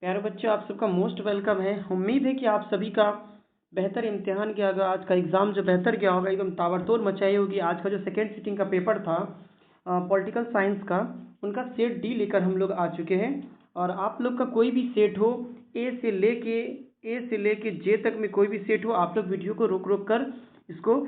प्यारे बच्चों, आप सबका मोस्ट वेलकम है। उम्मीद है कि आप सभी का बेहतर इम्तिहान गया होगा। आज का एग्ज़ाम जो बेहतर गया होगा, एकदम ताबड़तोड़ मचाई होगी। आज का जो सेकेंड सिटिंग का पेपर था पॉलिटिकल साइंस का, उनका सेट डी लेकर हम लोग आ चुके हैं। और आप लोग का कोई भी सेट हो, ए से लेके जे तक में कोई भी सेट हो, आप लोग वीडियो को रोक रोक कर इसको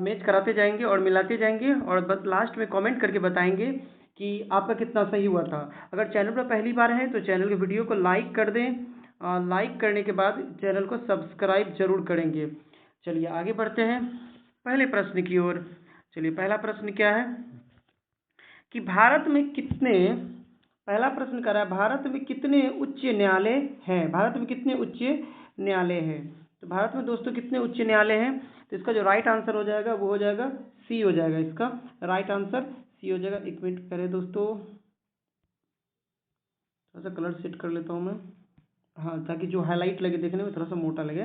मैच कराते जाएंगे और मिलाते जाएंगे और बस लास्ट में कमेंट करके बताएंगे कि आपका कितना सही हुआ था। अगर चैनल पर पहली बार है तो चैनल के वीडियो को लाइक कर दें। लाइक करने के बाद चैनल को सब्सक्राइब जरूर करेंगे। चलिए आगे बढ़ते हैं पहले प्रश्न की ओर। चलिए पहला प्रश्न क्या है कि भारत में कितने, पहला प्रश्न कर रहा है भारत में कितने उच्च न्यायालय हैं। भारत में कितने उच्च न्यायालय हैं? तो भारत में दोस्तों कितने उच्च न्यायालय हैं? तो इसका जो राइट आंसर हो जाएगा वो हो जाएगा सी हो जाएगा। इसका राइट आंसर सी हो जाएगा। एक मिनट करें दोस्तों, थोड़ा सा कलर सेट कर लेता हूँ मैं, हाँ, ताकि जो हाईलाइट लगे देखने में थोड़ा सा मोटा लगे।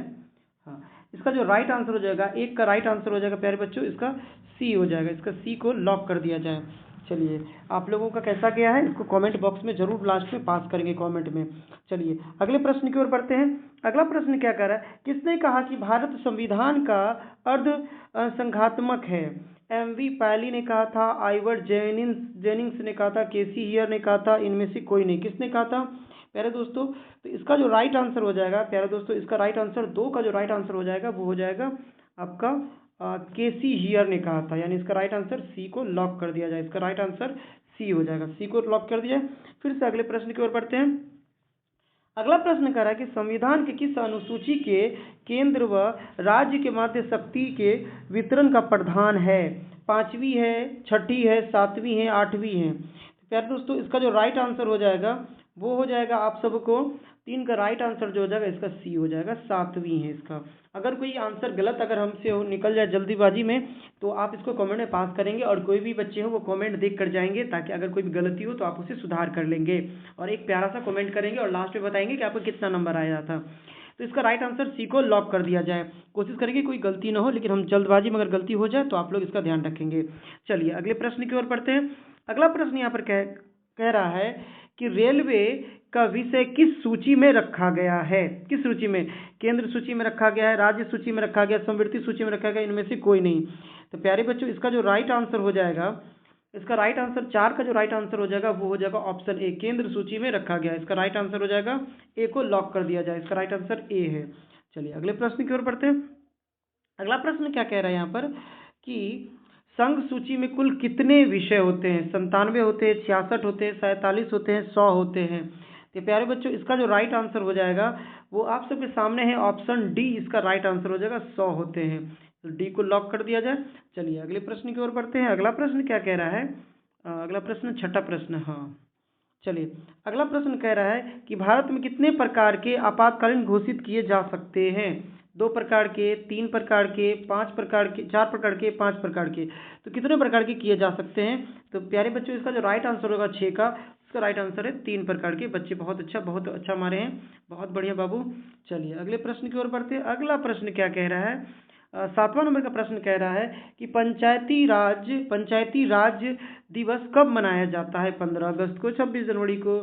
हाँ, इसका जो राइट आंसर हो जाएगा, एक का राइट आंसर हो जाएगा प्यारे बच्चों, इसका सी हो जाएगा। इसका सी को लॉक कर दिया जाए। चलिए आप लोगों का कैसा गया है इसको कमेंट बॉक्स में जरूर लास्ट में पास करेंगे कमेंट में। चलिए अगले प्रश्न की ओर बढ़ते हैं। अगला प्रश्न क्या कह रहा है, किसने कहा कि भारत संविधान का अर्ध संघात्मक है? एम.वी. पैली ने कहा था, आइवर जेनिंग्स ने कहा था, केसी हियर ने कहा था, इनमें से कोई नहीं। किसने कहा था प्यारे दोस्तों? तो इसका जो राइट आंसर हो जाएगा प्यारे दोस्तों, इसका राइट आंसर दो का जो राइट आंसर हो जाएगा वो हो जाएगा आपका केसी हियर ने कहा था। यानी इसका राइट आंसर सी को लॉक कर दिया जाए। इसका राइट आंसर सी हो जाएगा। सी को लॉक कर दिया। फिर से अगले प्रश्न की ओर बढ़ते हैं। अगला प्रश्न कर रहा है कि संविधान के किस अनुसूची के केंद्र व राज्य के मध्य शक्ति के वितरण का प्रावधान है? पांचवी है, छठी है, सातवीं है, आठवीं है? तो प्यारे दोस्तों इसका जो राइट आंसर हो जाएगा वो हो जाएगा आप सबको तीन का राइट आंसर जो हो जाएगा इसका सी हो जाएगा, सातवीं है इसका। अगर कोई आंसर गलत अगर हमसे हो निकल जाए जल्दीबाजी में तो आप इसको कमेंट में पास करेंगे और कोई भी बच्चे हो वो कमेंट देख कर जाएंगे, ताकि अगर कोई भी गलती हो तो आप उसे सुधार कर लेंगे और एक प्यारा सा कमेंट करेंगे और लास्ट में बताएंगे कि आपको कितना नंबर आया था। तो इसका राइट आंसर सी को लॉक कर दिया जाए। कोशिश करेंगे कोई गलती ना हो, लेकिन हम जल्दबाजी में अगर गलती हो जाए तो आप लोग इसका ध्यान रखेंगे। चलिए अगले प्रश्न की ओर बढ़ते हैं। अगला प्रश्न यहाँ पर कह रहा है कि रेलवे का विषय किस सूची में रखा गया है? किस सूची में? केंद्र सूची में रखा गया है, राज्य सूची में रखा गया, समवर्ती सूची में रखा गया, इनमें से कोई नहीं। तो प्यारे बच्चों इसका जो राइट आंसर हो जाएगा, इसका राइट आंसर चार का जो राइट आंसर हो जाएगा वो हो जाएगा ऑप्शन ए, केंद्र सूची में रखा गया। इसका राइट आंसर हो जाएगा ए को लॉक कर दिया जाए। इसका राइट आंसर ए है। चलिए अगले प्रश्न की ओर बढ़ते हैं। अगला प्रश्न क्या कह रहा है यहाँ पर कि संघ सूची में कुल कितने विषय होते हैं? 97 होते हैं, 66 होते हैं, 47 होते हैं, 100 होते हैं? तो प्यारे बच्चों इसका जो राइट आंसर हो जाएगा वो आप सबके सामने है, ऑप्शन डी इसका राइट आंसर हो जाएगा, 100 होते हैं। तो डी को लॉक कर दिया जाए। चलिए अगले प्रश्न की ओर बढ़ते हैं। अगला प्रश्न क्या कह रहा है? अगला प्रश्न छठा प्रश्न, हाँ। चलिए अगला प्रश्न कह रहा है कि भारत में कितने प्रकार के आपातकालीन घोषित किए जा सकते हैं? 2 प्रकार के, 3 प्रकार के, 5 प्रकार के, 4 प्रकार के, 5 प्रकार के? तो कितने प्रकार के किए जा सकते हैं? तो प्यारे बच्चों इसका जो राइट आंसर होगा 6 का, इसका राइट आंसर है 3 प्रकार के। बच्चे बहुत अच्छा मारे हैं, बहुत बढ़िया बाबू। चलिए अगले प्रश्न की ओर बढ़ते हैं। अगला प्रश्न क्या कह रहा है? 7वां नंबर का प्रश्न कह रहा है कि पंचायती राज दिवस कब मनाया जाता है? 15 अगस्त को, 26 जनवरी को,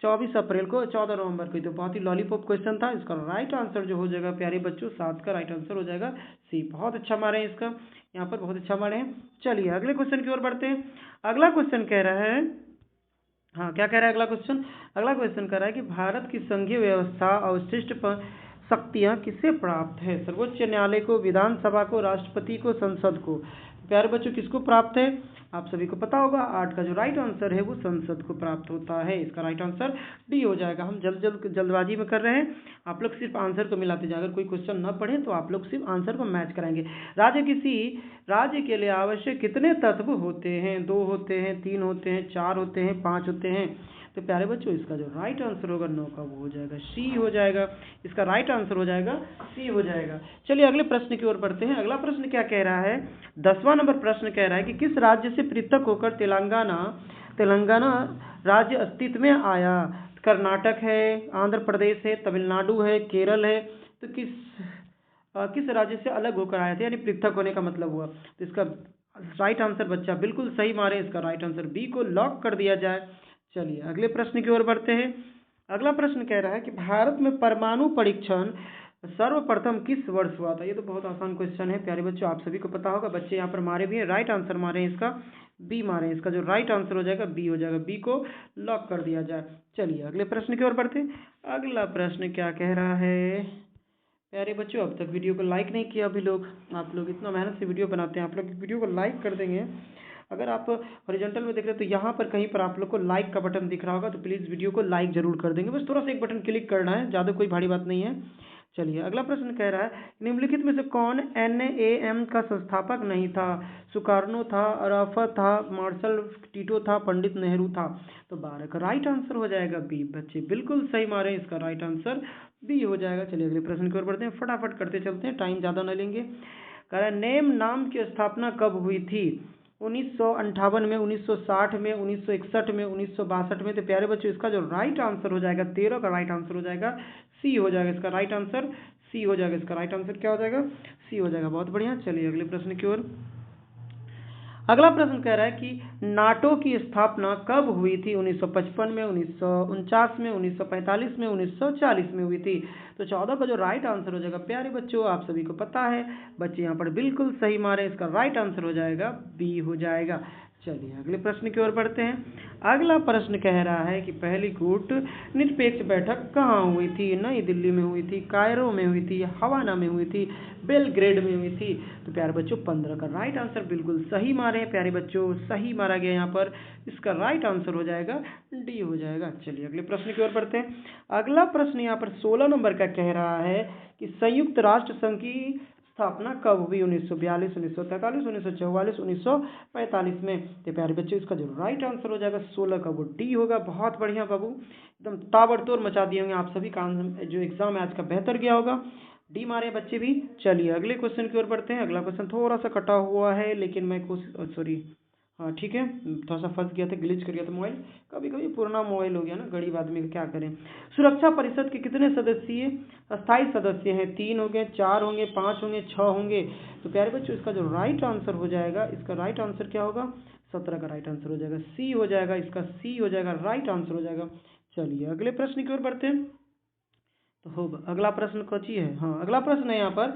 24 अप्रैल को, 14 नवंबर को? तो बहुत ही लॉलीपॉप क्वेश्चन था। इसका राइट आंसर जो हो जाएगा प्यारे बच्चों 7 का राइट आंसर हो जाएगा सी। बहुत अच्छा मारे हैं इसका, यहाँ पर बहुत अच्छा मारे हैं। चलिए अगले क्वेश्चन की ओर बढ़ते हैं। अगला क्वेश्चन कह रहा है, हाँ क्या कह रहा है अगला क्वेश्चन? अगला क्वेश्चन कह रहा है कि भारत की संघीय व्यवस्था अवशिष्ट शक्तियाँ किसे प्राप्त है? सर्वोच्च न्यायालय को, विधानसभा को, राष्ट्रपति को, संसद को? प्यारे बच्चों किसको प्राप्त है? आप सभी को पता होगा 8 का जो राइट आंसर है वो संसद को प्राप्त होता है। इसका राइट आंसर डी हो जाएगा। हम जल्दबाजी में कर रहे हैं, आप लोग सिर्फ आंसर को मिलाते जाए। अगर कोई क्वेश्चन न पढ़े तो आप लोग सिर्फ आंसर को मैच कराएंगे। किसी राज्य के लिए आवश्यक कितने तत्व होते हैं? 2 होते हैं, 3 होते हैं, 4 होते हैं, 5 होते हैं? तो प्यारे बच्चों इसका जो राइट आंसर होगा 9 का वो हो जाएगा सी हो जाएगा। इसका राइट आंसर हो जाएगा सी हो जाएगा। चलिए अगले प्रश्न की ओर बढ़ते हैं। अगला प्रश्न क्या कह रहा है? 10वां नंबर प्रश्न कह रहा है कि किस राज्य से पृथक होकर तेलंगाना राज्य अस्तित्व में आया? कर्नाटक है, आंध्र प्रदेश है, तमिलनाडु है, केरल है? तो किस राज्य से अलग होकर आया था, यानी पृथक होने का मतलब हुआ? तो इसका राइट आंसर बच्चा बिल्कुल सही मारे। इसका राइट आंसर बी को लॉक कर दिया जाए। चलिए अगले प्रश्न की ओर बढ़ते हैं। अगला प्रश्न कह रहा है कि भारत में परमाणु परीक्षण सर्वप्रथम किस वर्ष हुआ था। ये तो बहुत आसान क्वेश्चन है प्यारे बच्चों, आप सभी को पता होगा। बच्चे यहाँ पर मारे भी हैं, राइट आंसर मारे हैं इसका बी मारे हैं। इसका जो राइट आंसर हो जाएगा बी हो जाएगा, बी को लॉक कर दिया जाए। चलिए अगले प्रश्न की ओर बढ़ते हैं। अगला प्रश्न क्या कह रहा है प्यारे बच्चों, अब तक वीडियो को लाइक नहीं किया अभी लोग, आप लोग इतना मेहनत से वीडियो बनाते हैं, आप लोग वीडियो को लाइक कर देंगे। अगर आप हॉरिजॉन्टल में देख रहे हैं तो यहाँ पर कहीं पर आप लोग को लाइक का बटन दिख रहा होगा, तो प्लीज़ वीडियो को लाइक जरूर कर देंगे। बस थोड़ा सा एक बटन क्लिक करना है, ज़्यादा कोई भारी बात नहीं है। चलिए अगला प्रश्न कह रहा है निम्नलिखित में से कौन NAM का संस्थापक नहीं था। सुकार्नो था, अराफत था, मार्शल टीटो था, पंडित नेहरू था। तो 12 का राइट आंसर हो जाएगा बी। बच्चे बिल्कुल सही मारे, इसका राइट आंसर बी हो जाएगा। चलिए अगले प्रश्न की ओर बढ़ते हैं, फटाफट करते चलते हैं, टाइम ज़्यादा न लेंगे। कह रहा है नेम नाम की स्थापना कब हुई थी। 1958 में, 1960 में, 1961 में, 1962 में। तो प्यारे बच्चों इसका जो राइट आंसर हो जाएगा 13 का राइट आंसर हो जाएगा सी हो जाएगा। इसका राइट आंसर सी हो जाएगा। इसका राइट आंसर क्या हो जाएगा सी हो जाएगा। बहुत बढ़िया। चलिए अगले प्रश्न की ओर। अगला प्रश्न कह रहा है कि नाटो की स्थापना कब हुई थी। 1955 में, 1949 में, 1945 में, 1940 में हुई थी। तो 14 का जो राइट आंसर हो जाएगा प्यारे बच्चों, आप सभी को पता है, बच्चे यहाँ पर बिल्कुल सही मारे, इसका राइट आंसर हो जाएगा बी हो जाएगा। चलिए अगले प्रश्न की ओर बढ़ते हैं। अगला प्रश्न कह रहा है कि पहली कूट निरपेक्ष बैठक कहाँ हुई थी। नई दिल्ली में हुई थी, कायरो में हुई थी, हवाना में हुई थी, बेलग्रेड में हुई थी। तो प्यारे बच्चों 15 का राइट आंसर बिल्कुल सही मारे हैं प्यारे बच्चों, सही मारा गया यहाँ पर। इसका राइट आंसर हो जाएगा डी हो जाएगा। चलिए अगले प्रश्न की ओर बढ़ते हैं। अगला प्रश्न यहाँ पर 16 नंबर का कह रहा है कि संयुक्त राष्ट्र संघ की स्थापना कब हुई। 1942, 1943, 1944, 1945 में। तो प्यारे बच्चों इसका जो राइट आंसर हो जाएगा 16 का वो डी होगा। बहुत बढ़िया बाबू, एकदम ताबड़तोड़ मचा दिए होंगे आप सभी का। जो एग्जाम है आज का बेहतर गया होगा, डी मारे बच्चे भी। चलिए अगले क्वेश्चन की ओर बढ़ते हैं। अगला क्वेश्चन थोड़ा सा कटा हुआ है, लेकिन मैं कोशिश सॉरी हाँ ठीक है, थोड़ा सा फंस गया था, ग्लिच कर गया था मोबाइल। कभी कभी पुराना मोबाइल हो गया ना, गरीब आदमी का क्या करें। सुरक्षा परिषद के कितने सदस्य अस्थायी सदस्य हैं। 3 होंगे, 4 होंगे, 5 होंगे, 6 होंगे। तो प्यारे बच्चों इसका जो राइट आंसर हो जाएगा, इसका राइट आंसर क्या होगा 17 का राइट आंसर हो जाएगा सी हो जाएगा। इसका सी हो जाएगा, राइट आंसर हो जाएगा। चलिए अगले प्रश्न की ओर बढ़ते हैं। तो हो अगला प्रश्न कौची है। हाँ अगला प्रश्न है यहाँ पर,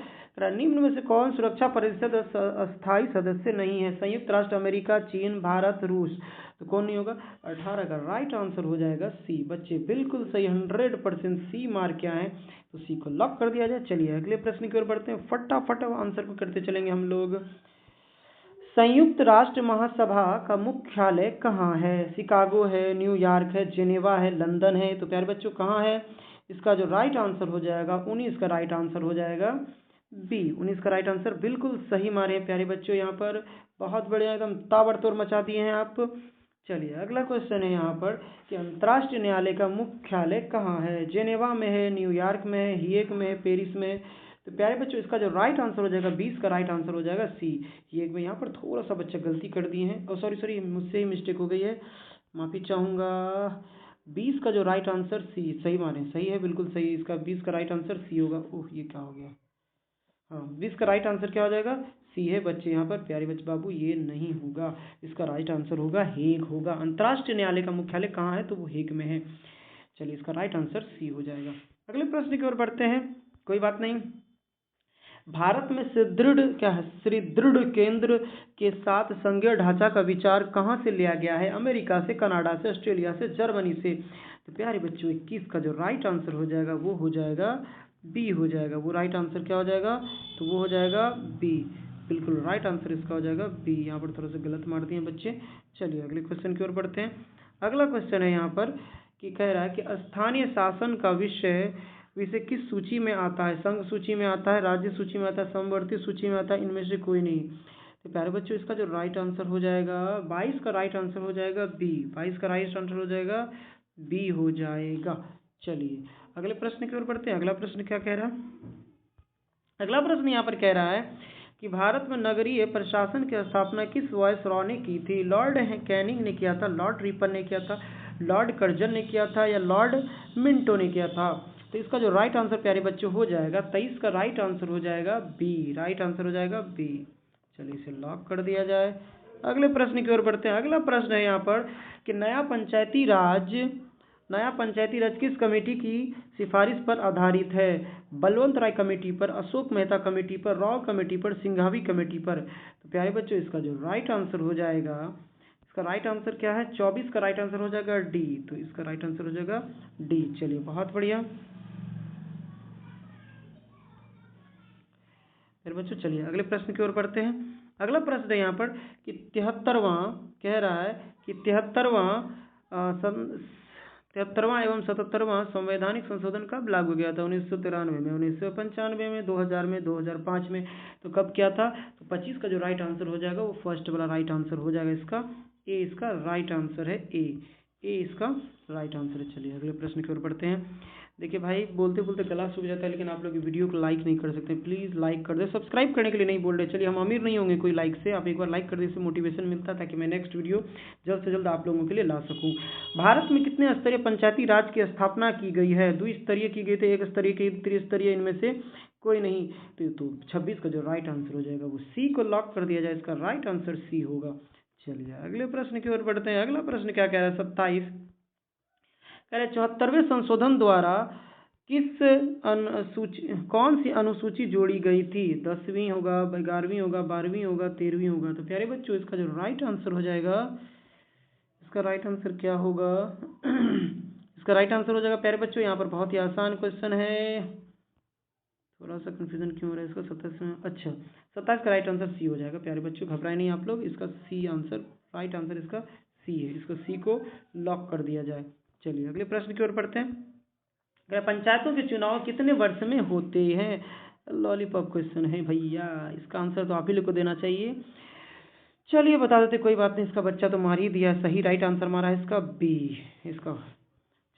निम्न में से कौन सुरक्षा परिषद अस्थायी सदस्य नहीं है। संयुक्त राष्ट्र अमेरिका, चीन, भारत, रूस। तो कौन नहीं होगा। 18 का राइट आंसर हो जाएगा सी। बच्चे बिल्कुल सही 100% सी मार्क क्या है, तो सी को लॉक कर दिया जाए। चलिए अगले प्रश्न की ओर बढ़ते हैं, फटाफट आंसर को करते चलेंगे हम लोग। संयुक्त राष्ट्र महासभा का मुख्यालय कहाँ है। शिकागो है, न्यूयॉर्क है, जेनेवा है, लंदन है। तो प्यारे बच्चों कहाँ है। इसका जो राइट आंसर हो जाएगा 19 का राइट आंसर हो जाएगा बी। 19 का राइट आंसर बिल्कुल सही मारे हैं प्यारे बच्चों, यहाँ पर बहुत बढ़िया, एकदम ताबड़तोड़ मचा दिए हैं आप। चलिए अगला क्वेश्चन है यहाँ पर कि अंतर्राष्ट्रीय न्यायालय का मुख्यालय कहाँ है। जेनेवा में है, न्यूयॉर्क में है, हेग में है, पेरिस में। तो प्यारे बच्चों इसका जो राइट आंसर हो जाएगा 20 का राइट आंसर हो जाएगा सी। हेग में। यहाँ पर थोड़ा सा बच्चा गलती कर दिए हैं, और सॉरी मुझसे ही मिस्टेक हो गई है, माफ़ी चाहूँगा। 20 का जो राइट आंसर सी, सही माने, सही है बिल्कुल सही। इसका 20 का राइट आंसर सी होगा। ओह ये क्या हो गया। हाँ 20 का राइट आंसर क्या हो जाएगा सी है बच्चे। यहाँ पर प्यारे बच्चे बाबू ये नहीं होगा, इसका राइट आंसर होगा हेग होगा। अंतर्राष्ट्रीय न्यायालय का मुख्यालय कहाँ है, तो वो हेग में है। चलिए इसका राइट आंसर सी हो जाएगा। अगले प्रश्न की ओर बढ़ते हैं, कोई बात नहीं। भारत में सुदृढ़ क्या है, सुदृढ़ केंद्र के साथ संघीय ढांचा का विचार कहाँ से लिया गया है। अमेरिका से, कनाडा से, ऑस्ट्रेलिया से, जर्मनी से। तो प्यारे बच्चों 21 का जो राइट आंसर हो जाएगा वो हो जाएगा बी हो जाएगा। वो राइट आंसर क्या हो जाएगा, तो वो हो जाएगा बी। बिल्कुल राइट आंसर इसका हो जाएगा बी। यहाँ पर थोड़ा सा गलत मार दिए बच्चे। चलिए अगले क्वेश्चन की ओर बढ़ते हैं। अगला क्वेश्चन है यहाँ पर कि कह रहा है कि स्थानीय शासन का विषय किस सूची में आता है। संघ सूची में आता है, राज्य सूची में आता है, समवर्ती सूची में आता है, इनमें से कोई नहीं। तो प्यारे बच्चों इसका जो राइट आंसर हो जाएगा 22 का राइट आंसर हो जाएगा बी। 22 का राइट आंसर हो जाएगा बी हो जाएगा। चलिए अगले प्रश्न की ओर बढ़ते हैं। अगला प्रश्न क्या कह रहा है। अगला प्रश्न यहाँ पर कह रहा है कि भारत में नगरीय प्रशासन की स्थापना किस वायसरॉय ने की थी। लॉर्ड कैनिंग ने किया था, लॉर्ड रिपन ने किया था, लॉर्ड कर्जन ने किया था, या लॉर्ड मिंटो ने किया था। तो इसका जो राइट आंसर प्यारे बच्चों हो जाएगा 23 का राइट आंसर हो जाएगा बी। राइट आंसर हो जाएगा बी। चलिए इसे लॉक कर दिया जाए। अगले प्रश्न की ओर बढ़ते हैं। अगला प्रश्न है यहाँ पर कि नया पंचायती राज नया पंचायती राज किस कमेटी की सिफारिश पर आधारित है? बलवंत राय कमेटी पर, अशोक मेहता कमेटी पर, राव कमेटी पर, सिंघावी कमेटी पर। तो प्यारे बच्चों इसका जो राइट आंसर हो जाएगा, इसका राइट आंसर क्या है? 24 का राइट आंसर हो जाएगा डी। तो इसका राइट आंसर हो जाएगा डी। चलिए बहुत बढ़िया। मेरे बच्चों चलिए अगले प्रश्न की ओर बढ़ते हैं। अगला प्रश्न है यहाँ पर कि 73वां कह रहा है कि 73वां एवं 77वां संवैधानिक संशोधन कब लागू किया था? 1993 में, 1995 में, 2000 में, 2005 में। तो कब किया था? तो 25 का जो राइट आंसर हो जाएगा वो फर्स्ट वाला राइट आंसर हो जाएगा इसका। ए इसका राइट आंसर है, ए इसका राइट आंसर है। चलिए अगले प्रश्न की ओर बढ़ते हैं। देखिए भाई बोलते बोलते गला सूख जाता है, लेकिन आप लोग वीडियो को लाइक नहीं कर सकते। प्लीज़ लाइक कर दे, सब्सक्राइब करने के लिए नहीं बोल रहे। चलिए हम अमीर नहीं होंगे कोई लाइक से, आप एक बार लाइक कर दे, इससे मोटिवेशन मिलता है ताकि मैं नेक्स्ट वीडियो जल्द से जल्द आप लोगों के लिए ला सकूं। भारत में कितने स्तरीय पंचायती राज की स्थापना की गई है? 2 स्तरीय की गई थी, 1 स्तरीय की, त्रिस्तरीय, इनमें से कोई नहीं। तो 26 का जो राइट आंसर हो जाएगा वो सी को लॉक कर दिया जाए, इसका राइट आंसर सी होगा। चलिए अगले प्रश्न की ओर बढ़ते हैं। अगला प्रश्न क्या कह रहा है? 27 कह रहे 74वें संशोधन द्वारा किस अनुसूची, कौन सी अनुसूची जोड़ी गई थी? 10वीं होगा, 11वीं होगा, 12वीं होगा, 13वीं होगा। तो प्यारे बच्चों इसका जो राइट आंसर हो जाएगा, इसका राइट आंसर क्या होगा? इसका राइट आंसर हो जाएगा प्यारे बच्चों, यहाँ पर बहुत ही आसान क्वेश्चन है, थोड़ा सा कंफ्यूजन क्यों हो रहा है इसका? 27 में, अच्छा 27 का राइट आंसर सी हो जाएगा। प्यारे बच्चों घबराए नहीं आप लोग, इसका सी आंसर, राइट आंसर इसका सी है, इसको सी को लॉक कर दिया जाए। चलिए अगले प्रश्न की ओर बढ़ते हैं। अगर पंचायतों के चुनाव कितने वर्ष में होते हैं? लॉलीपॉप क्वेश्चन है भैया, इसका आंसर तो आप ही लोग को देना चाहिए। चलिए बता देते, कोई बात नहीं, इसका बच्चा तो मार ही दिया, सही राइट आंसर मारा है इसका बी इसका।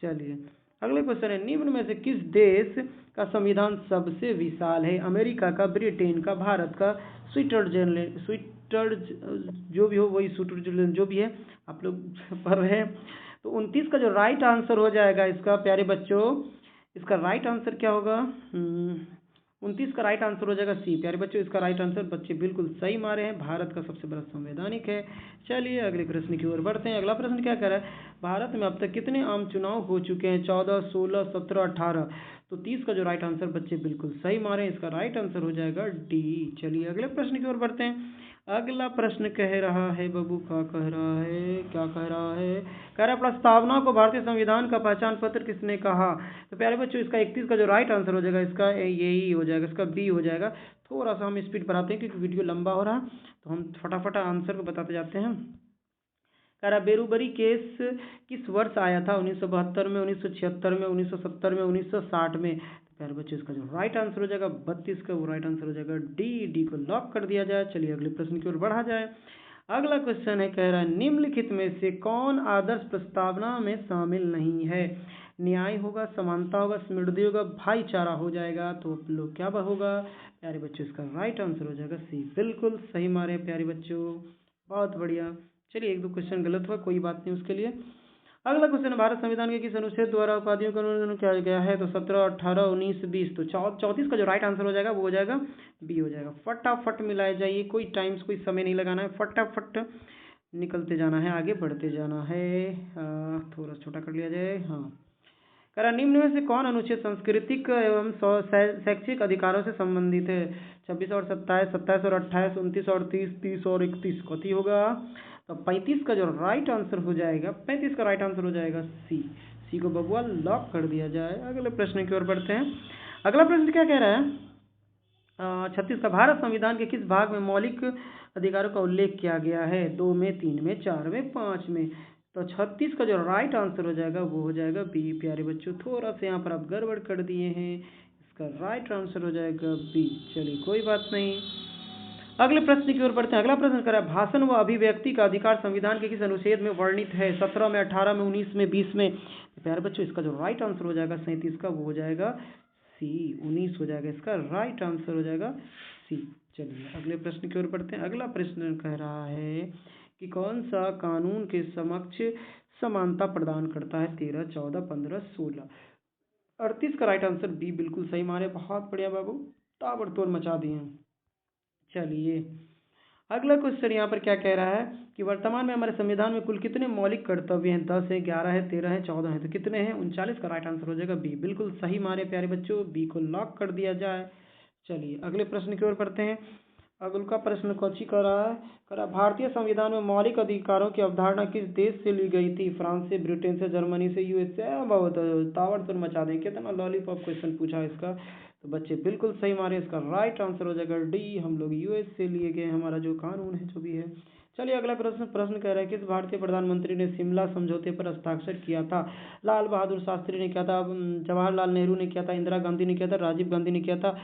चलिए अगले क्वेश्चन है, निम्न में से किस देश का संविधान सबसे विशाल है? अमेरिका का, ब्रिटेन का, भारत का, स्विट्जरलैंड, जो भी हो वही, स्विट्जरलैंड जो भी है आप लोग पढ़ रहे हैं। तो 29 का जो राइट आंसर हो जाएगा इसका प्यारे बच्चों, इसका राइट आंसर क्या होगा? 29 का राइट आंसर हो जाएगा सी। प्यारे बच्चों इसका राइट आंसर बच्चे बिल्कुल सही मारे हैं, भारत का सबसे बड़ा संवैधानिक है। चलिए अगले प्रश्न की ओर बढ़ते हैं। अगला प्रश्न क्या कह रहा है? भारत में अब तक कितने आम चुनाव हो चुके हैं? 14, 16, 17, 18। तो 30 का जो राइट आंसर बच्चे बिल्कुल सही मारे हैं, इसका राइट आंसर हो जाएगा डी। चलिए अगले प्रश्न की ओर बढ़ते हैं। अगला प्रश्न कह रहा है बाबू, क्या कह रहा है, क्या कह रहा है? कह रहा है प्रस्तावना को भारतीय संविधान का पहचान पत्र किसने कहा? तो प्यारे बच्चों इसका 31 का जो राइट आंसर हो जाएगा इसका यही हो जाएगा, इसका बी हो जाएगा। थोड़ा सा हम स्पीड बढ़ाते हैं क्योंकि वीडियो लंबा हो रहा है, तो हम फटाफट आंसर को बताते जाते हैं। कह रहा बेरूबरी केस किस वर्ष आया था? 1972 में, 1976 में, 1970 में, 1960 में। प्यारे बच्चों इसका जो राइट आंसर हो जाएगा 32 का, वो राइट आंसर हो जाएगा डी को लॉक कर दिया जाए। चलिए अगले प्रश्न की ओर बढ़ा जाए। अगला क्वेश्चन है, कह रहा है निम्नलिखित में से कौन आदर्श प्रस्तावना में शामिल नहीं है? न्याय होगा, समानता होगा, समृद्धि होगा, भाईचारा हो जाएगा। तो आप लोग क्या होगा प्यारे बच्चों? इसका राइट आंसर हो जाएगा सी। बिल्कुल सही मारे प्यारे बच्चों, बहुत बढ़िया। चलिए 1-2 क्वेश्चन गलत हुआ, कोई बात नहीं उसके लिए। अगला क्वेश्चन, भारत संविधान के किस अनुच्छेद द्वारा उपाधियों का अनुमोदन किया गया है? तो 17, 18, 19, 20। तो 34 का जो राइट आंसर हो जाएगा वो हो जाएगा बी हो जाएगा। फटाफट मिलाए जाइए, कोई टाइम्स कोई समय नहीं लगाना है, फटाफट निकलते जाना है, आगे बढ़ते जाना है। थोड़ा छोटा कर लिया जाए। हाँ, करा निम्न में से कौन अनुच्छेद सांस्कृतिक एवं शैक्षिक अधिकारों से संबंधित है? 26 और 27, 27 और 28, 29 और 30, 30 और 31। कथी होगा? तो 35 का जो राइट आंसर हो जाएगा, 35 का राइट आंसर हो जाएगा सी को बबुआ लॉक कर दिया जाए। अगले प्रश्न की ओर बढ़ते हैं। अगला प्रश्न क्या कह रहा है? 36 का, भारत संविधान के किस भाग में मौलिक अधिकारों का उल्लेख किया गया है? 2 में, 3 में, 4 में, 5 में। तो 36 का जो राइट आंसर हो जाएगा वो हो जाएगा बी। प्यारे बच्चों थोड़ा सा यहाँ पर आप गड़बड़ कर दिए हैं, इसका राइट आंसर हो जाएगा बी। चलिए कोई बात नहीं, अगले प्रश्न की ओर बढ़ते हैं। अगला प्रश्न करा, भाषण व अभिव्यक्ति का अधिकार संविधान के किस अनुच्छेद में वर्णित है? 17 में, 18 में, 19 में, 20 में। प्यारे बच्चों इसका जो राइट आंसर हो जाएगा 37 का, वो हो जाएगा सी, 19 हो जाएगा, इसका राइट आंसर हो जाएगा सी। चलिए अगले प्रश्न की ओर बढ़ते हैं। अगला प्रश्न कह रहा है कि कौन सा कानून के समक्ष समानता प्रदान करता है? 13, 14, 15, 16। 38 का राइट आंसर बी, बिल्कुल सही मारे, बहुत बढ़िया बाबू, ताबड़तोड़ मचा दिए। चलिए अगला क्वेश्चन यहाँ पर क्या कह रहा है कि वर्तमान में हमारे संविधान में कुल कितने मौलिक कर्तव्य हैं? 10 है, 11 है, 13 है, 14 है, तो कितने हैं? 39 का राइट आंसर हो जाएगा बी। बिल्कुल सही मारे प्यारे बच्चों, बी को लॉक कर दिया जाए। चलिए अगले प्रश्न की ओर बढ़ते हैं। अगला प्रश्न कौची कर रहा है? करा भारतीय संविधान में मौलिक अधिकारों की अवधारणा किस देश से ली गई थी? फ्रांस से, ब्रिटेन से, जर्मनी से, यूएसए? बहुत ताबड़तोड़ मचा दें, कितना लॉलीपॉप क्वेश्चन पूछा इसका। तो बच्चे बिल्कुल सही मारे, इसका राइट आंसर हो जाएगा डी। हम लोग यूएस से लिए गए, हमारा जो कानून है जो भी है। चलिए अगला प्रश्न कह रहा है किस भारतीय प्रधानमंत्री ने शिमला समझौते पर हस्ताक्षर किया था? लाल बहादुर शास्त्री ने किया था, जवाहरलाल नेहरू ने किया था, इंदिरा गांधी ने किया था, राजीव गांधी ने किया था?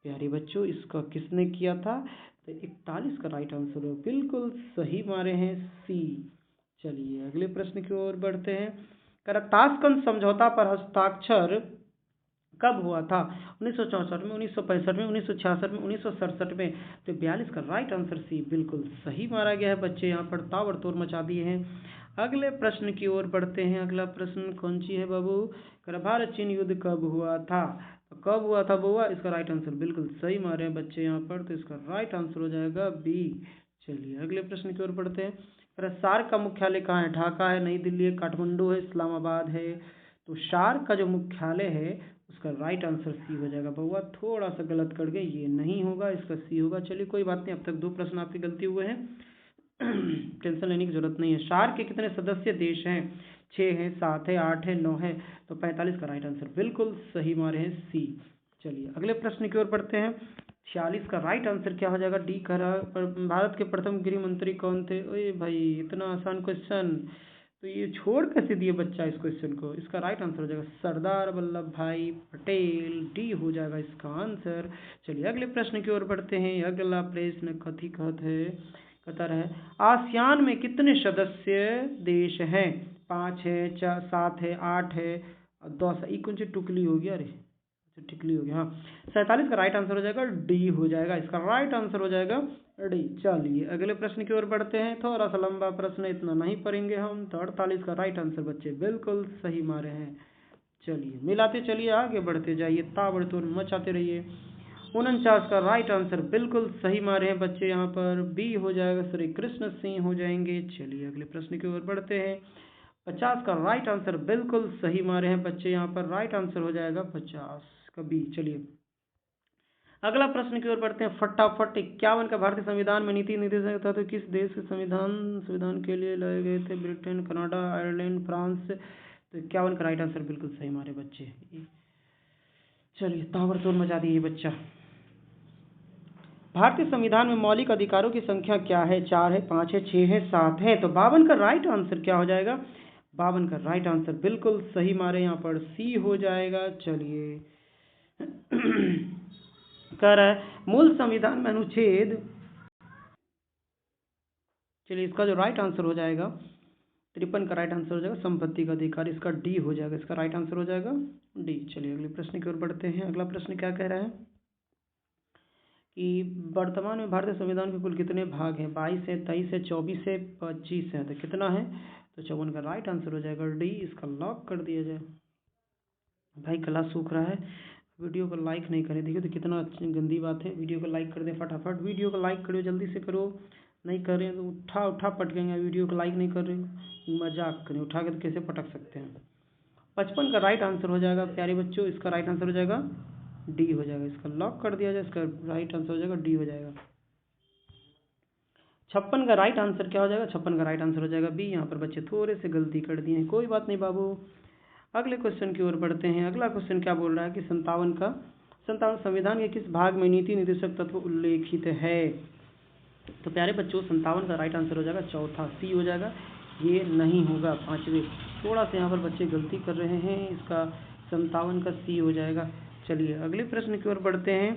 प्यारे बच्चों इसका किसने किया था? तो 41 का राइट आंसर हो, बिल्कुल सही मारे हैं सी। चलिए अगले प्रश्न की ओर बढ़ते हैं। ताशकंद समझौता पर हस्ताक्षर कब हुआ था? 1964 में, 1965 में, 1966 में, 1967 में? तो 42 का राइट आंसर सी, बिल्कुल सही मारा गया है। बच्चे यहाँ पर ताबड़तोड़ मचा दिए हैं। अगले प्रश्न की ओर बढ़ते हैं। अगला प्रश्न कौन सी है बाबू? भारत चीन युद्ध कब हुआ था? तो कब हुआ था बुआ? इसका राइट आंसर बिल्कुल सही मारे हैं बच्चे यहाँ पर, तो इसका राइट आंसर हो जाएगा बी। चलिए अगले प्रश्न की ओर बढ़ते हैं। सार्क का मुख्यालय कहाँ है? ढाका है, नई दिल्ली है, काठमांडू है, इस्लामाबाद है? तो सार्क का जो मुख्यालय है उसका राइट आंसर सी हो जाएगा। बउआ थोड़ा सा गलत कर गए, ये नहीं होगा, इसका सी होगा। चलिए कोई बात नहीं, अब तक 2 प्रश्न आपके गलती हुए हैं। टेंशन लेने की जरूरत नहीं है। सार्क के कितने सदस्य देश हैं? 6 हैं, 7 है, 8 है, 9 है? तो 45 का राइट आंसर बिल्कुल सही मारे हैं सी। चलिए अगले प्रश्न की ओर बढ़ते हैं। 46 का राइट आंसर क्या हो जाएगा? डी कह रहा है। भारत के प्रथम गृह मंत्री कौन थे? ओए भाई इतना आसान क्वेश्चन तो ये छोड़ कैसे दिए बच्चा इस क्वेश्चन को? इसका राइट आंसर हो जाएगा सरदार वल्लभ भाई पटेल, डी हो जाएगा इसका आंसर। चलिए अगले प्रश्न की ओर बढ़ते हैं। अगला प्रश्न कथी कहत है? कतर है आसियान में कितने सदस्य देश हैं? 5 है, 4, 7 है, 8 है, 10? ये कौन सी टुकली हो गया? अरे टिकली हो गया। हाँ 47 का राइट आंसर हो जाएगा डी हो जाएगा, इसका राइट आंसर हो जाएगा डी। चलिए अगले प्रश्न की ओर बढ़ते हैं। थोड़ा सा लंबा प्रश्न, इतना नहीं पढ़ेंगे हम। तो 48 का राइट आंसर बच्चे बिल्कुल सही मारे हैं। चलिए मिलाते चलिए, आगे बढ़ते जाइए, ताबड़तोड़ मचाते रहिए। 49 का राइट आंसर बिल्कुल सही मारे हैं बच्चे, यहाँ पर बी हो जाएगा, श्री कृष्ण सिंह हो जाएंगे। चलिए अगले प्रश्न की ओर बढ़ते हैं। 50 का राइट आंसर बिल्कुल सही मारे हैं बच्चे, यहाँ पर राइट आंसर हो जाएगा 50 का बी। चलिए अगला प्रश्न की ओर बढ़ते हैं फटाफट। 51 का भारतीय संविधान में नीति निर्देशक था तो किस देश के संविधान के लिए लाए गए थे? Britain, Canada, Ireland, France? तो 51 का राइट आंसर बिल्कुल सही मारे बच्चे। चलिए ताबड़तोड़ मचा दिए बच्चा। भारतीय संविधान में मौलिक अधिकारों की संख्या क्या है? 4 है, 5 है, 6 है, 7 है? तो 52 का राइट आंसर क्या हो जाएगा? 52 का राइट आंसर बिल्कुल सही मारे, यहाँ पर सी हो जाएगा। चलिए कह रहा है मूल संविधान में अनुच्छेद, चलिए इसका जो राइट आंसर हो जाएगा 53 का राइट आंसर हो जाएगा संपत्ति का अधिकार, इसका डी हो जाएगा, इसका राइट आंसर हो जाएगा डी। चलिए अगले प्रश्न की ओर बढ़ते हैं। अगला प्रश्न क्या कह रहा है कि वर्तमान में भारतीय संविधान के कुल कितने भाग हैं? 22 है, 23 है, 24 है, 25 है? तो कितना है? तो 54 का राइट आंसर हो जाएगा डी, इसका लॉक कर दिया जाए। भाई गला सूख रहा है, वीडियो को लाइक नहीं करें। देखिए तो कितना अच्छी गंदी बात है। वीडियो को लाइक कर दें फटाफट, वीडियो को लाइक करो, जल्दी से करो। नहीं कर रहे हैं तो उठा उठा पटकेंगे। वीडियो को लाइक नहीं कर रहे, मजाक करें, उठा के तो कैसे पटक सकते हैं। 55 का राइट आंसर हो जाएगा प्यारे बच्चों, इसका राइट आंसर हो जाएगा डी हो जाएगा, इसका लॉक कर दिया जाए, इसका राइट आंसर हो जाएगा डी हो जाएगा। 56 का राइट आंसर क्या हो जाएगा? 56 का राइट आंसर हो जाएगा बी। यहाँ पर बच्चे थोड़े से गलती कर दिए हैं, कोई बात नहीं बाबू। अगले क्वेश्चन की ओर बढ़ते हैं। अगला क्वेश्चन क्या बोल रहा है कि 57 संविधान के किस भाग में नीति निर्देशक तत्व उल्लेखित है? तो प्यारे बच्चों 57 का राइट आंसर हो जाएगा चौथा, सी हो जाएगा, ये नहीं होगा 5वें। थोड़ा सा यहाँ पर बच्चे गलती कर रहे हैं, इसका 57 का सी हो जाएगा। चलिए अगले प्रश्न की ओर बढ़ते हैं।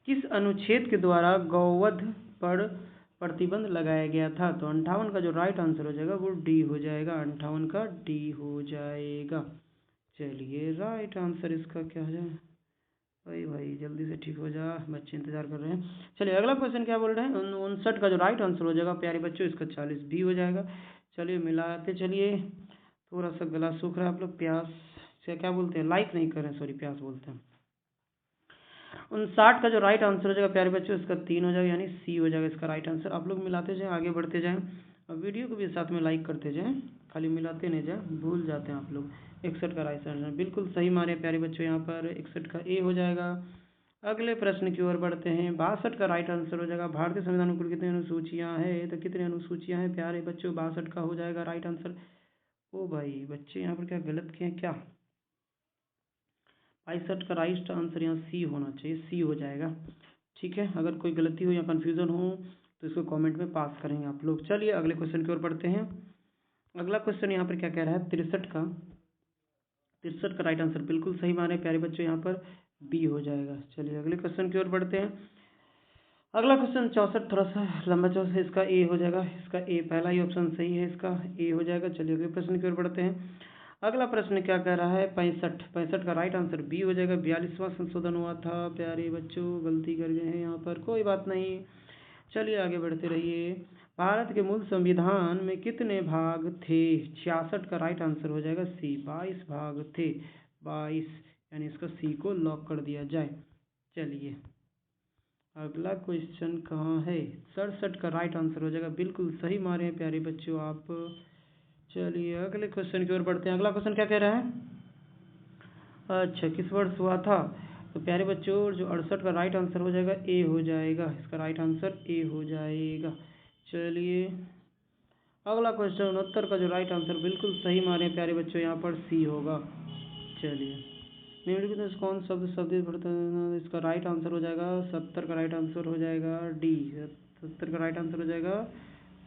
किस अनुच्छेद के द्वारा गौवध पर प्रतिबंध लगाया गया था? तो 58 का जो राइट आंसर हो जाएगा वो डी हो जाएगा, 58 का डी हो जाएगा। चलिए राइट आंसर इसका क्या हो जाए? भाई जल्दी से ठीक हो जा, बच्चे इंतजार कर रहे हैं। चलिए अगला क्वेश्चन क्या बोल रहे हैं? 59 का जो राइट आंसर हो जाएगा प्यारे बच्चों, इसका 40 बी हो जाएगा। चलिए मिलाते चलिए, थोड़ा सा गला सूख रहा है, आप लोग प्यास से क्या बोलते हैं? लाइक नहीं कर रहे हैं, सॉरी प्यास बोलते हैं। 59 का जो राइट आंसर हो जाएगा प्यारे बच्चों इसका 3 हो जाएगा, यानी सी हो जाएगा इसका राइट आंसर। आप लोग मिलाते जाएं, आगे बढ़ते जाएं और वीडियो को भी साथ में लाइक करते जाएं, खाली मिलाते नहीं जाएं, भूल जाते हैं आप लोग। 61 का राइट आंसर बिल्कुल सही मारे प्यारे बच्चों, यहाँ पर 61 का ए हो जाएगा। अगले प्रश्न की ओर बढ़ते हैं। 62 का राइट आंसर हो जाएगा। भारतीय संविधान में कुल कितनी अनुसूचियाँ हैं, तो कितनी अनुसूचियाँ हैं प्यारे बच्चों, 62 का हो जाएगा राइट आंसर। ओ भाई बच्चे यहाँ पर क्या गलत किए हैं क्या, 62 का राइट आंसर यहाँ सी होना चाहिए, सी हो जाएगा। ठीक है, अगर कोई गलती हो या कन्फ्यूज़न हो तो इसको कमेंट में पास करेंगे आप लोग। चलिए अगले क्वेश्चन की ओर बढ़ते हैं। अगला क्वेश्चन यहाँ पर क्या कह रहा है, 63 का राइट आंसर बिल्कुल सही माने प्यारे बच्चों, यहाँ पर बी हो जाएगा। चलिए अगले क्वेश्चन की ओर बढ़ते हैं। अगला क्वेश्चन 64 थोड़ा सा लंबा चौड़ा है, इसका ए हो जाएगा, इसका ए पहला ही ऑप्शन सही है, इसका ए हो जाएगा। चलिए अगले प्रश्न की ओर बढ़ते हैं। अगला प्रश्न क्या कह रहा है, 65 का राइट आंसर बी हो जाएगा। 42वां संशोधन हुआ था प्यारे बच्चों, गलती कर गए हैं यहाँ पर, कोई बात नहीं, चलिए आगे बढ़ते रहिए। भारत के मूल संविधान में कितने भाग थे, 66 का राइट आंसर हो जाएगा सी, 22 भाग थे, 22, यानी इसका सी को लॉक कर दिया जाए। चलिए अगला क्वेश्चन कहाँ है, 67 का राइट आंसर हो जाएगा, बिल्कुल सही मारे हैं प्यारे बच्चों आप। चलिए अगले क्वेश्चन की ओर बढ़ते हैं। अगला क्वेश्चन क्या कह रहा है, अच्छा किस वर्ष हुआ था, तो प्यारे बच्चों जो 68 का राइट आंसर हो जाएगा ए हो जाएगा, इसका राइट आंसर ए हो जाएगा। चलिए अगला क्वेश्चन 69 का जो राइट आंसर बिल्कुल सही मारे प्यारे बच्चों, यहाँ पर सी होगा। चलिए निम्नलिखित में कौन शब्द शब्द पढ़ते हैं, इसका राइट आंसर हो जाएगा 70 का राइट आंसर हो जाएगा डी, 70 का राइट आंसर हो जाएगा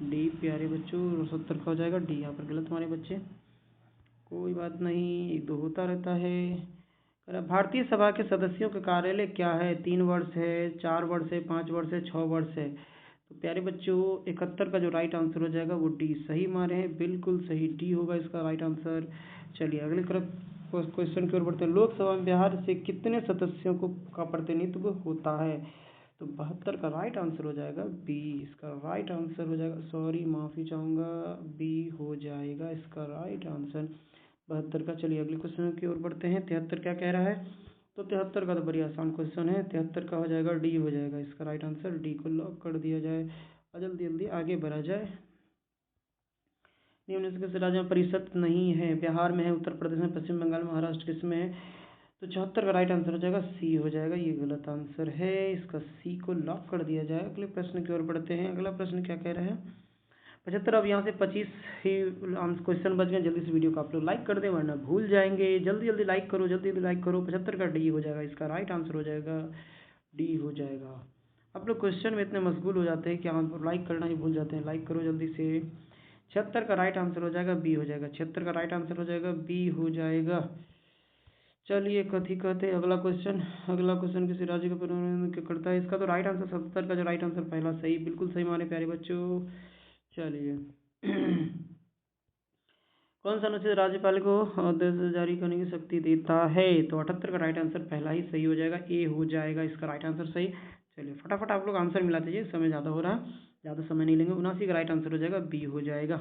डी प्यारे बच्चों, 70 का हो जाएगा डी। यहाँ पर गलत हमारे बच्चे, कोई बात नहीं, एक दो होता रहता है। भारतीय सभा के सदस्यों का कार्यालय क्या है, 3 वर्ष है, 4 वर्ष है, 5 वर्ष है, 6 वर्ष है, तो प्यारे बच्चों 71 का जो राइट आंसर हो जाएगा वो डी, सही मारे हैं, बिल्कुल सही, डी होगा इसका राइट आंसर। चलिए अगले क्वेश्चन की ओर बढ़ते हैं। लोकसभा में बिहार से कितने सदस्यों का प्रतिनिधित्व होता है, तो 72 का राइट आंसर हो जाएगा बी, इसका राइट आंसर हो जाएगा, सॉरी माफ़ी चाहूँगा, बी हो जाएगा इसका राइट आंसर 72 का। चलिए अगले क्वेश्चन की ओर बढ़ते हैं। 73 क्या कह रहा है, तो 73 का तो बड़ी आसान क्वेश्चन है, 73 का हो जाएगा डी हो जाएगा, इसका राइट आंसर डी को लॉक कर दिया जाए और जल्दी जल्दी आगे बढ़ा जाए। निम्न से राज्य में परिषद नहीं है, बिहार में है, उत्तर प्रदेश में, पश्चिम बंगाल, महाराष्ट्र किस में है, तो 74 का राइट आंसर हो जाएगा सी हो जाएगा, ये गलत आंसर है, इसका सी को लॉक कर दिया जाए। अगले प्रश्न की ओर बढ़ते हैं। अगला प्रश्न क्या कह रहे हैं, 75, अब यहाँ से 25 ही क्वेश्चन बच गए, जल्दी से वीडियो को आप लोग लाइक कर दें वरना भूल जाएंगे, जल्दी जल्दी लाइक करो, जल्दी जल्दी लाइक करो। 75 का डी हो जाएगा, इसका राइट आंसर हो जाएगा डी हो जाएगा। आप लोग क्वेश्चन में इतने मशगूल हो जाते हैं कि आप लाइक करना ही भूल जाते हैं, लाइक करो जल्दी से। 76 का राइट आंसर हो जाएगा बी हो जाएगा, 76 का राइट आंसर हो जाएगा बी हो जाएगा। चलिए कथी कहते हैं अगला क्वेश्चन किसी राज्य का प्रतिनिधित्व करता है, इसका तो राइट आंसर 70 का जो राइट आंसर पहला सही, बिल्कुल सही माने प्यारे बच्चों। चलिए कौन सा अनुच्छेद राज्यपाल को आदेश जारी करने की शक्ति देता है, तो 78 का राइट आंसर पहला ही सही हो जाएगा, ए हो जाएगा इसका राइट आंसर सही। चलिए फटाफट आप लोग आंसर मिला दीजिए, समय ज़्यादा हो रहा है, ज़्यादा समय नहीं लेंगे। 79 का राइट आंसर हो जाएगा बी हो जाएगा,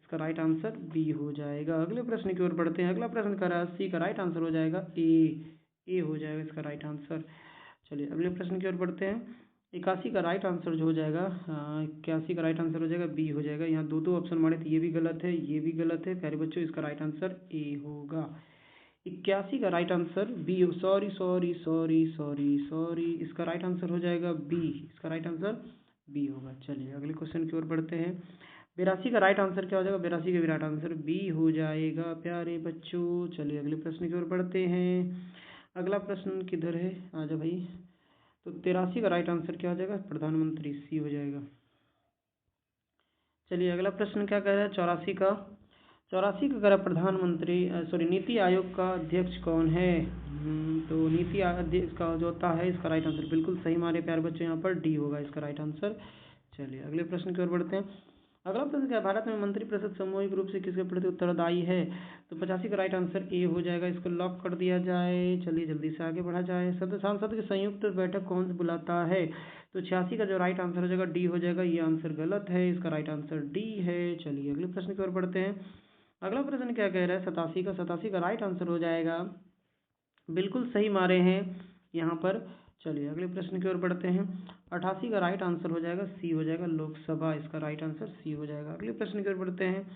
इसका राइट आंसर बी हो जाएगा। अगले प्रश्न की ओर बढ़ते हैं। अगला प्रश्न कर रहा है 80 का राइट आंसर हो जाएगा ए हो जाएगा इसका राइट आंसर। चलिए अगले प्रश्न की ओर बढ़ते हैं। 81 का राइट आंसर जो हो जाएगा, 81 का राइट आंसर हो जाएगा बी हो जाएगा। यहाँ दो ऑप्शन मारे थे, ये भी गलत है, ये भी गलत है प्यारे बच्चों, इसका राइट आंसर ए होगा। 81 का राइट आंसर बी, सॉरी, इसका राइट आंसर हो जाएगा बी, इसका राइट आंसर बी होगा। चलिए अगले क्वेश्चन की ओर बढ़ते हैं। 82 का राइट आंसर क्या हो जाएगा, 82 का भी राइट आंसर बी हो जाएगा प्यारे बच्चों। चलिए अगले प्रश्न की ओर बढ़ते हैं। अगला प्रश्न किधर है, आजा भाई, तो 83 का राइट आंसर क्या हो जाएगा, प्रधानमंत्री, सी हो जाएगा। चलिए अगला प्रश्न क्या कह रहा है, 84 का कह रहा है प्रधानमंत्री नीति आयोग का अध्यक्ष कौन है, तो नीति अध्यक्ष का जो होता है, इसका राइट आंसर बिल्कुल सही मारे प्यारे बच्चों, यहाँ पर डी होगा इसका राइट आंसर। चलिए अगले प्रश्न की ओर बढ़ते हैं। अगला प्रश्न क्या है, भारत में मंत्रिपरिषद सामूहिक रूप से किसके प्रति उत्तरदायी है, तो 85 का राइट आंसर ए हो जाएगा, इसको लॉक कर दिया जाए। चलिए जल्दी से आगे बढ़ा जाए। सांसद की संयुक्त बैठक कौन से बुलाता है, तो 86 का जो राइट आंसर हो जाएगा डी हो जाएगा, ये आंसर गलत है, इसका राइट आंसर डी है। चलिए अगले प्रश्न की ओर बढ़ते हैं। अगला प्रश्न क्या कह रहा है, 87 का राइट आंसर हो जाएगा, बिल्कुल सही मारे हैं यहाँ पर चलिए अगले प्रश्न की ओर बढ़ते हैं। 88 का राइट आंसर हो जाएगा सी हो जाएगा लोकसभा, इसका राइट आंसर सी हो जाएगा। अगले प्रश्न की ओर बढ़ते हैं।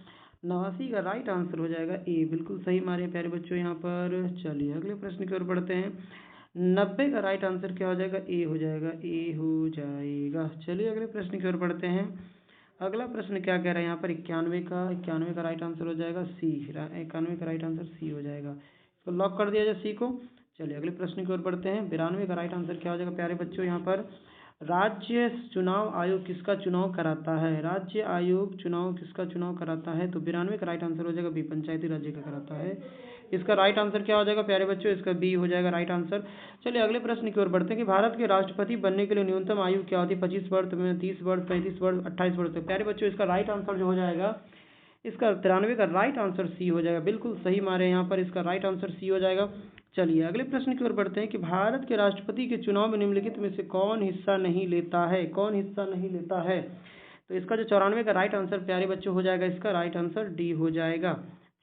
89 का राइट आंसर हो जाएगा ए, बिल्कुल सही मारे प्यारे बच्चों यहाँ पर। चलिए अगले प्रश्न की ओर बढ़ते हैं। 90 का राइट आंसर क्या हो जाएगा, ए हो जाएगा, ए हो जाएगा। चलिए अगले प्रश्न की ओर बढ़ते हैं। अगला प्रश्न क्या कह रहा है यहाँ पर, 91 का राइट आंसर हो जाएगा सी, 91 का राइट आंसर सी हो जाएगा। इसको लॉक कर दिया जाए सी को। चलिए अगले प्रश्न की ओर बढ़ते हैं। 92 का राइट आंसर क्या हो जाएगा प्यारे बच्चों यहाँ पर, राज्य चुनाव आयोग किसका चुनाव कराता है, राज्य आयोग चुनाव किसका चुनाव कराता है, तो 92 का राइट आंसर हो जाएगा बी, पंचायती राज्य का कराता है। इसका राइट आंसर क्या हो जाएगा प्यारे बच्चों, इसका बी हो जाएगा राइट आंसर। चलिए अगले प्रश्न की ओर बढ़ते हैं कि भारत के राष्ट्रपति बनने के लिए न्यूनतम आयु क्या होती है, 25 वर्ष में, 30 वर्ष, 35 वर्ष, 28 वर्ष। तो प्यारे बच्चों इसका राइट आंसर जो हो जाएगा, इसका 93 का राइट आंसर सी हो जाएगा, बिल्कुल सही मारे यहाँ पर, इसका राइट आंसर सी हो जाएगा। चलिए अगले प्रश्न की ओर बढ़ते हैं कि भारत के राष्ट्रपति के चुनाव में निम्नलिखित में से कौन हिस्सा नहीं लेता है, कौन हिस्सा नहीं लेता है। तो इसका जो 94 का राइट आंसर प्यारे बच्चों हो जाएगा, इसका राइट आंसर डी हो जाएगा।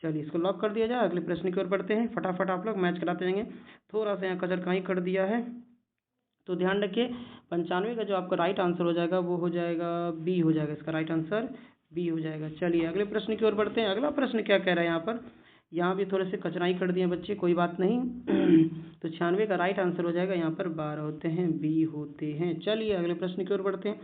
चलिए इसको लॉक कर दिया जाए। अगले प्रश्न की ओर बढ़ते हैं, फटाफट आप लोग मैच कराते जाएंगे। थोड़ा सा यहाँ कचर कहीं कर दिया है तो ध्यान रखिए। 95 का जो आपका राइट आंसर हो जाएगा वो हो जाएगा बी हो जाएगा, इसका राइट आंसर बी हो जाएगा। चलिए अगले प्रश्न की ओर बढ़ते हैं। अगला प्रश्न क्या कह रहा है यहाँ पर, यहाँ भी थोड़े से कचराई कर दिए बच्चे, कोई बात नहीं। तो 96 का राइट आंसर हो जाएगा यहाँ पर 12 होते हैं, बी होते हैं। चलिए अगले प्रश्न की ओर बढ़ते हैं।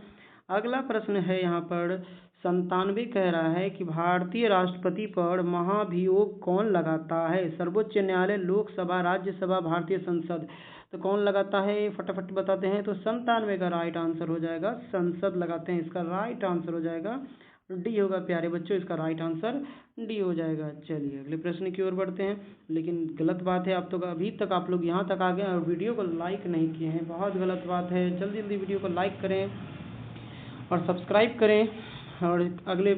अगला प्रश्न है यहाँ पर 97 कह रहा है कि भारतीय राष्ट्रपति पर महाभियोग कौन लगाता है, सर्वोच्च न्यायालय, लोकसभा, राज्यसभा, भारतीय संसद। तो कौन लगाता है फटाफट बताते हैं। तो 97 का राइट आंसर हो जाएगा संसद लगाते हैं, इसका राइट आंसर हो जाएगा डी होगा प्यारे बच्चों, इसका राइट आंसर डी हो जाएगा। चलिए अगले प्रश्न की ओर बढ़ते हैं। लेकिन गलत बात है, आप तो अभी तक आप लोग यहाँ तक आ गए और वीडियो को लाइक नहीं किए हैं, बहुत गलत बात है। जल्दी जल्दी वीडियो को लाइक करें और सब्सक्राइब करें। और अगले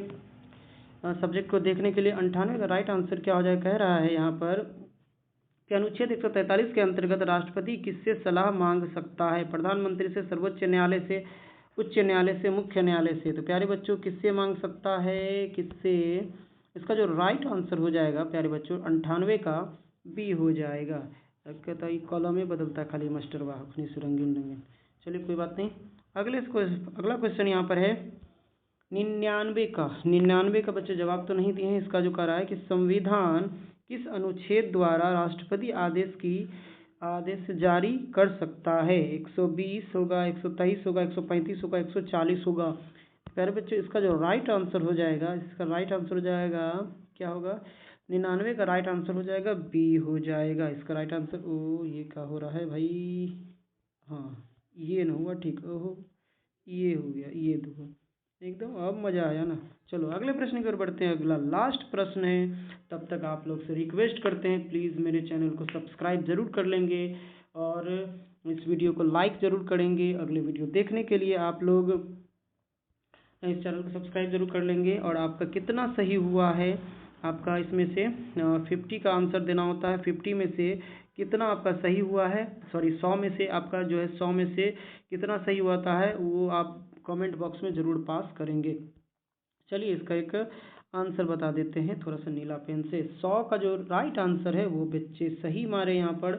सब्जेक्ट को देखने के लिए 98 का राइट आंसर क्या हो जाए, कह रहा है यहाँ पर कि अनुच्छेद 143 के अंतर्गत राष्ट्रपति किससे सलाह मांग सकता है, प्रधानमंत्री से, सर्वोच्च न्यायालय से, उच्च न्यायालय से, मुख्य न्यायालय से। तो प्यारे बच्चों किससे मांग सकता है, किससे, इसका जो राइट आंसर हो जाएगा प्यारे बच्चों 98 का बी हो जाएगा। कहता है कॉलम में बदलता है खाली मास्टर वाह अपनी से रंगीन रंगीन। चलिए कोई बात नहीं। अगला क्वेश्चन यहाँ पर है 99 का बच्चे जवाब तो नहीं दिए हैं। इसका जो कह रहा है कि संविधान किस अनुच्छेद द्वारा राष्ट्रपति आदेश जारी कर सकता है, 120 होगा, 123 होगा, 135 होगा, 140 होगा। प्यारे बच्चों इसका जो राइट आंसर हो जाएगा, इसका राइट आंसर हो जाएगा क्या होगा, 99 का राइट आंसर हो जाएगा बी हो जाएगा, इसका राइट आंसर। ओ ये क्या हो रहा है भाई, हाँ ये ना हुआ ठीक, ओहो ये हो गया, ये देखो एकदम अब मज़ा आया ना। चलो अगले प्रश्न की ओर बढ़ते हैं। अगला लास्ट प्रश्न है, तब तक आप लोग से रिक्वेस्ट करते हैं प्लीज़ मेरे चैनल को सब्सक्राइब ज़रूर कर लेंगे और इस वीडियो को लाइक ज़रूर करेंगे। अगले वीडियो देखने के लिए आप लोग इस चैनल को सब्सक्राइब जरूर कर लेंगे। और आपका कितना सही हुआ है, आपका इसमें से 50 का आंसर देना होता है, 50 में से कितना आपका सही हुआ है, सॉरी 100 में से आपका जो है 100 में से कितना सही हुआ है वो आप कमेंट बॉक्स में ज़रूर पास करेंगे। चलिए इसका एक आंसर बता देते हैं थोड़ा सा नीला पेन से। 100 का जो राइट आंसर है वो बच्चे सही मारे यहाँ पर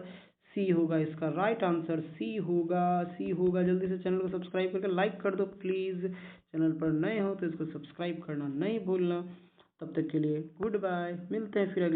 सी होगा, इसका राइट आंसर सी होगा। जल्दी से चैनल को सब्सक्राइब करके लाइक कर दो प्लीज़। चैनल पर नए हो तो इसको सब्सक्राइब करना नहीं भूलना। तब तक के लिए गुड बाय, मिलते हैं फिर अगले